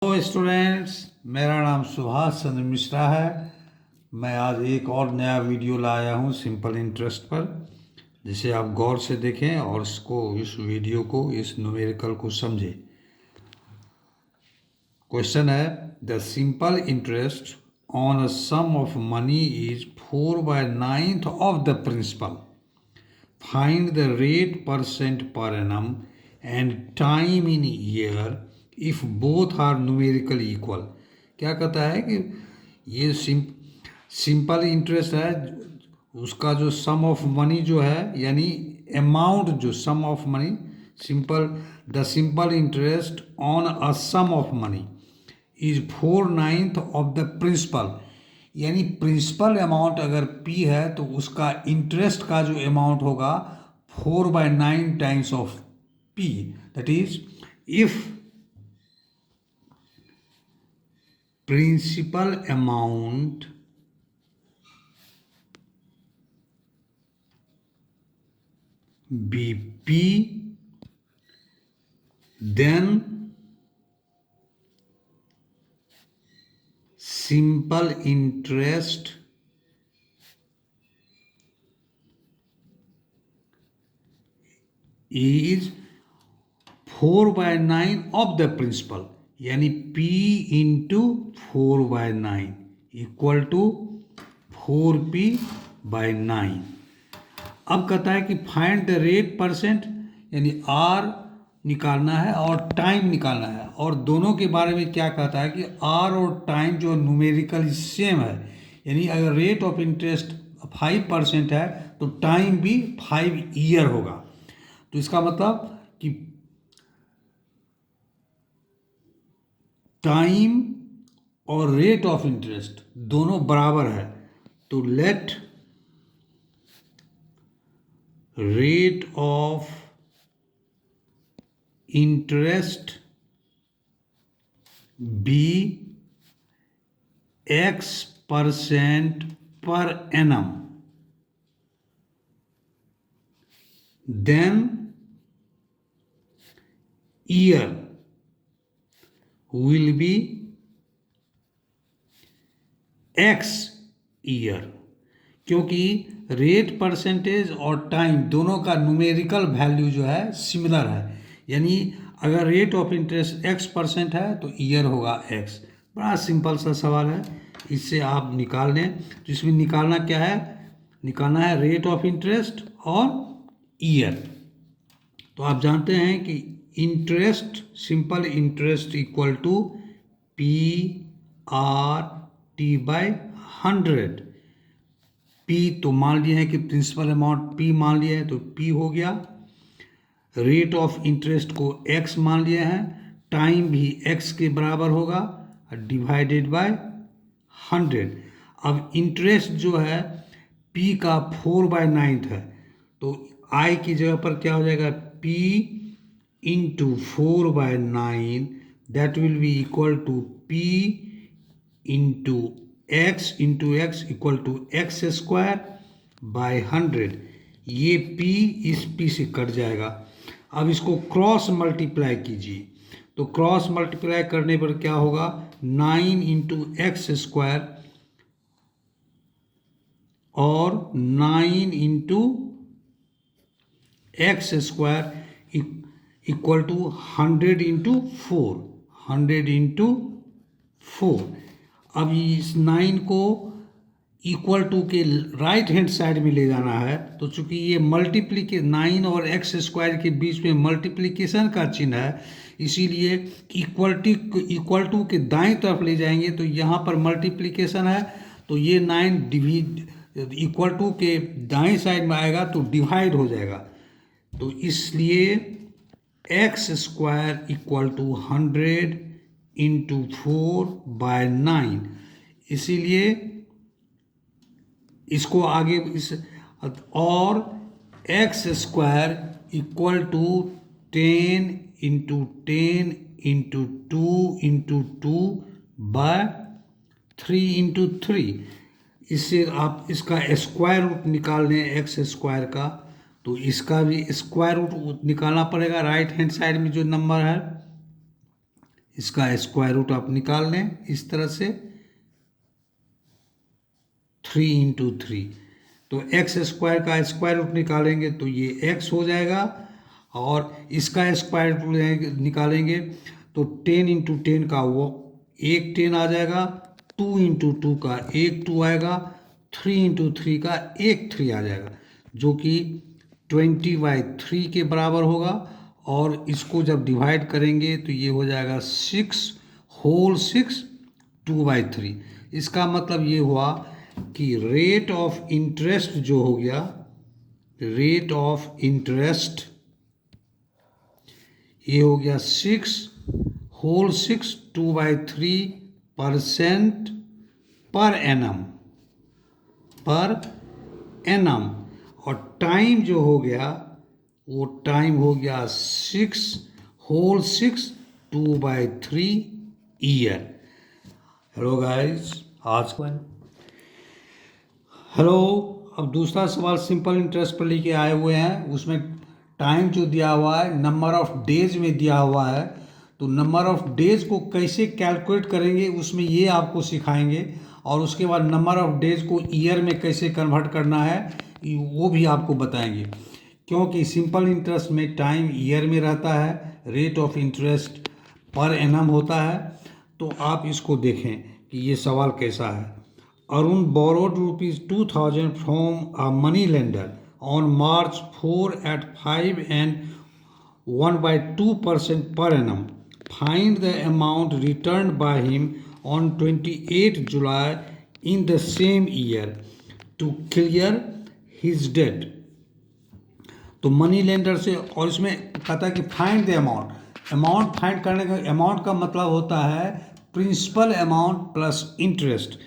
Hello students, मेरा नाम सुभाष चंद्र मिश्रा है। मैं आज एक और नया वीडियो लाया हूँ सिंपल इंटरेस्ट पर, जिसे आप गौर से देखें और इस वीडियो को, इस न्यूमेरिकल को समझें। क्वेश्चन है, the simple interest on a sum of money is 4/9 of the principal. Find the rate percent per annum and time in year if both are numerically equal। क्या कहता है कि ये सिंपल इंटरेस्ट है, उसका जो सम ऑफ मनी जो है, यानी अमाउंट जो sum of money, the simple interest on a sum of money is 4/9 of the principal. यानी प्रिंसिपल अमाउंट अगर P है तो उसका इंटरेस्ट का जो अमाउंट होगा 4/9 times of P। That is if principal amount be P, then simple interest is 4/9 of the principal, यानी P into 4/9 equal to 4P/9। अब कहता है कि फाइंड द रेट परसेंट, यानी R निकालना है और टाइम निकालना है। और दोनों के बारे में क्या कहता है कि R और टाइम जो न्यूमेरिकली सेम है, यानी अगर रेट ऑफ इंटरेस्ट 5% है तो टाइम भी 5 ईयर होगा। तो इसका मतलब कि टाइम और रेट ऑफ इंटरेस्ट दोनों बराबर है। तो let rate of interest be X% per annum, then year will be X year, क्योंकि रेट परसेंटेज और टाइम दोनों का न्यूमेरिकल वैल्यू जो है सिमिलर है। यानी अगर रेट ऑफ इंटरेस्ट X% है तो ईयर होगा X। बड़ा सिंपल सा सवाल है, इससे आप निकाल लें। तो इसमें निकालना क्या है, निकालना है रेट ऑफ इंटरेस्ट और ईयर। तो आप जानते हैं कि interest, simple interest equal to PRT/100। P तो मान लिया है कि प्रिंसिपल अमाउंट P मान लिया है तो P हो गया। रेट ऑफ इंटरेस्ट को X मान लिया है, टाइम भी X के बराबर होगा डिवाइडेड बाय 100। अब इंटरेस्ट जो है P का 4/9 है, तो I की जगह पर क्या हो जाएगा, P into 4/9, that will be equal to P into X equal to X²/100। ये P इस P से कट जाएगा। अब इसको क्रॉस मल्टीप्लाई कीजिए, तो क्रॉस मल्टीप्लाई करने पर क्या होगा, 9 इंटू X² और 9 into X² equal to 100 into 4, 100 into 4। अब इस 9 को इक्वल टू के राइट हैंड साइड में ले जाना है, तो चूंकि ये 9 और X² के बीच में मल्टीप्लिकेशन का चिन्ह है, इसीलिए इक्वल टू के दाईं तरफ ले जाएंगे तो यहाँ पर मल्टीप्लिकेशन है, तो ये 9 इक्वल टू के दाईं साइड में आएगा तो डिवाइड हो जाएगा। तो इसलिए X² इक्वल टू 100 इंटू 4/9। इसीलिए इसको आगे और X² equal to 10 into 10 into 2 into 2/3 into 3। इससे आप इसका स्क्वायर रूट निकाल लें X² का, तो इसका भी स्क्वायर रूट निकालना पड़ेगा। राइट हैंड साइड में जो नंबर है इसका स्क्वायर रूट आप निकाल लें इस तरह से 3 × 3, तो एक्स स्क्वायर का स्क्वायर रूट निकालेंगे तो ये एक्स हो जाएगा, और इसका स्क्वायर रूट निकालेंगे तो 10 × 10 का वो एक 10 आ जाएगा, 2 × 2 का एक 2 आएगा, 3 × 3 का एक 3 आ जाएगा, जो कि 20/3 के बराबर होगा। और इसको जब डिवाइड करेंगे तो ये हो जाएगा 6 2/3। इसका मतलब ये हुआ कि रेट ऑफ इंटरेस्ट जो हो गया, रेट ऑफ इंटरेस्ट ये हो गया 6 2/3% पर एनम, और टाइम जो हो गया वो टाइम हो गया 6 2/3 ईयर। हेलो गाइस, आज हेलो, अब दूसरा सवाल सिंपल इंटरेस्ट पर लेके आए हुए हैं। उसमें टाइम जो दिया हुआ है नंबर ऑफ डेज में दिया हुआ है, तो नंबर ऑफ डेज को कैसे कैलकुलेट करेंगे उसमें ये आपको सिखाएंगे, और उसके बाद नंबर ऑफ डेज को ईयर में कैसे कन्वर्ट करना है वो भी आपको बताएंगे। क्योंकि सिंपल इंटरेस्ट में टाइम ईयर में रहता है, rate of interest per annum होता है। तो आप इसको देखें कि ये सवाल कैसा है। Arun borrowed ₹2000 from a money lender on March 4 at 5 and 1/2% per annum. Find the amount returned by him on 28 July in the same year to clear his debt. तो मनी लेंडर से, और इसमें कहता है कि फाइंड द अमाउंट फाइंड करने का, amount का मतलब होता है प्रिंसिपल अमाउंट प्लस इंटरेस्ट।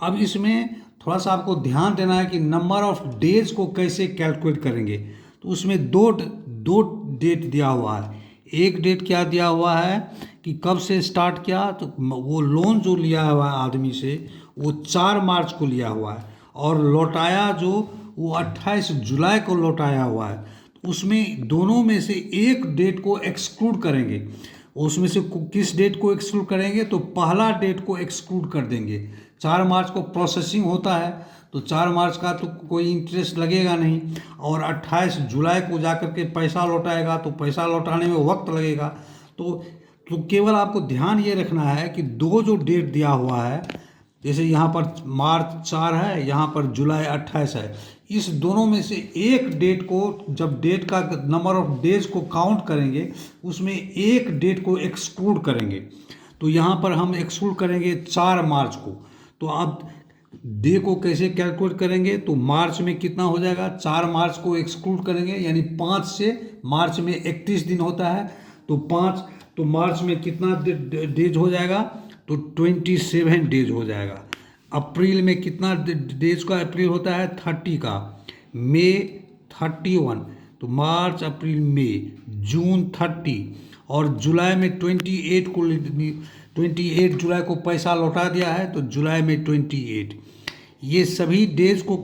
अब इसमें थोड़ा सा आपको ध्यान देना है कि नंबर ऑफ डेज को कैसे कैलकुलेट करेंगे। तो उसमें दो डेट दिया हुआ है। एक डेट क्या दिया हुआ है कि कब से स्टार्ट किया, तो वो लोन जो लिया हुआ है आदमी से वो 4 मार्च को लिया हुआ है, और लौटाया जो वो 28 जुलाई को लौटाया हुआ है। उसमें दोनों में से एक डेट को एक्सक्लूड करेंगे। उसमें से किस डेट को एक्सक्लूड करेंगे, तो पहला डेट को एक्सक्लूड कर देंगे। 4 मार्च को प्रोसेसिंग होता है, तो 4 मार्च का तो कोई इंटरेस्ट लगेगा नहीं, और 28 जुलाई को जाकर के पैसा लौटाएगा तो पैसा लौटाने में वक्त लगेगा। तो केवल आपको ध्यान ये रखना है कि दो जो डेट दिया हुआ है, जैसे यहाँ पर मार्च 4 है, यहाँ पर जुलाई 28 है, इस दोनों में से एक डेट को, जब डेट का नंबर ऑफ डेज को काउंट करेंगे उसमें एक डेट को एक्सक्लूड करेंगे। तो यहाँ पर हम एक्सक्लूड करेंगे 4 मार्च को। तो आप डे को कैसे कैलकुलेट करेंगे, तो मार्च में कितना हो जाएगा, 4 मार्च को एक्सक्लूड करेंगे, यानी 5 से, मार्च में 31 दिन होता है, तो 5, तो मार्च में कितना डेज हो जाएगा, तो 27 डेज हो जाएगा। अप्रैल में कितना डेज का अप्रैल होता है, 30 का। मई 31, तो मार्च अप्रैल मई, जून 30, और जुलाई में 28 को, 28 जुलाई को पैसा लौटा दिया है तो जुलाई में 28। ये सभी डेज को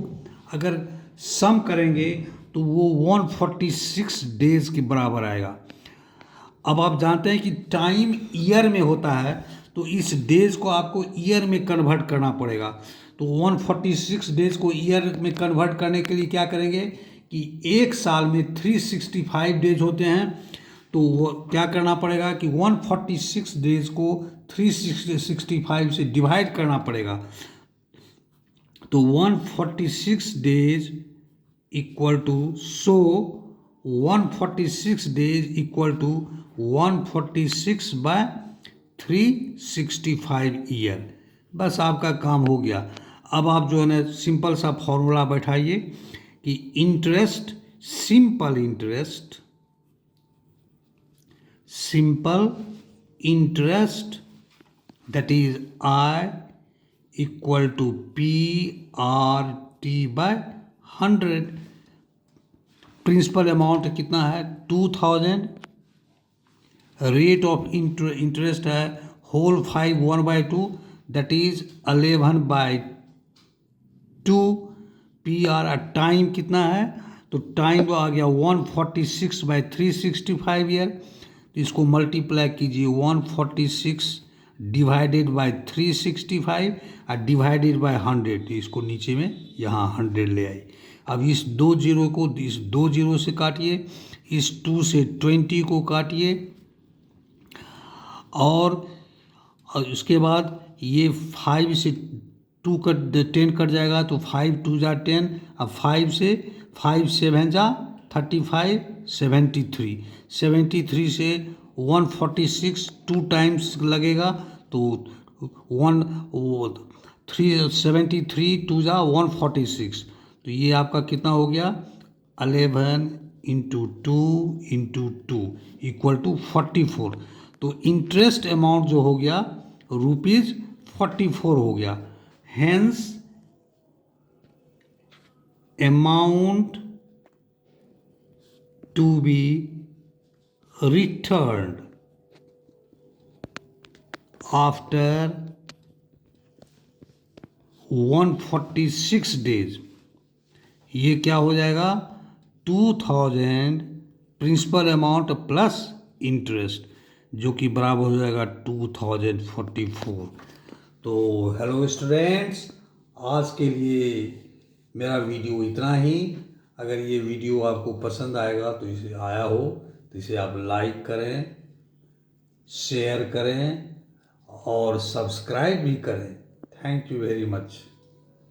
अगर सम करेंगे तो वो 146 डेज के बराबर आएगा। अब आप जानते हैं कि टाइम ईयर में होता है, तो इस डेज को आपको ईयर में कन्वर्ट करना पड़ेगा। तो 146 डेज को ईयर में कन्वर्ट करने के लिए क्या करेंगे कि एक साल में 365 डेज होते हैं, तो वो क्या करना पड़ेगा कि 146 डेज को 365 से डिवाइड करना पड़ेगा। तो 146 days equal to, so 146 days equal to 146/365 year. बस आपका काम हो गया। अब आप जो है ना सिंपल सा फॉर्मूला बैठाइए कि interest, simple interest that is I equal to PRT/100। Principal amount कितना है, 2000। रेट ऑफ इंटरेस्ट है whole 5 1/2, that is 11/2। PR time कितना है, तो टाइम तो आ गया 146/365 ईयर। इसको मल्टीप्लाई कीजिए 146 डिवाइडेड बाय 365 और डिवाइडेड बाय 100, इसको नीचे में यहाँ 100 ले आई। अब इस 2 जीरो को इस 2 जीरो से काटिए, इस 2 से 20 को काटिए, और उसके बाद ये 5 से 2 कट 10 कट जाएगा तो 5 2 जा 10, अब 5 से 5 7 जा 35 73 से 146 2 टाइम्स लगेगा तो 373 2 जा 146, तो ये आपका कितना हो गया 11 इंटू 2 इक्वल टू 44। तो इंटरेस्ट अमाउंट जो हो गया ₹44 हो गया। Hence amount to be returned after 146 days, ये क्या हो जाएगा 2000 प्रिंसिपल अमाउंट प्लस इंटरेस्ट, जो कि बराबर हो जाएगा 2044। तो हेलो स्टूडेंट्स, आज के लिए मेरा वीडियो इतना ही। अगर ये वीडियो आपको पसंद आएगा तो इसे आया हो तो इसे आप लाइक करें, शेयर करें और सब्सक्राइब भी करें। Thank you very much.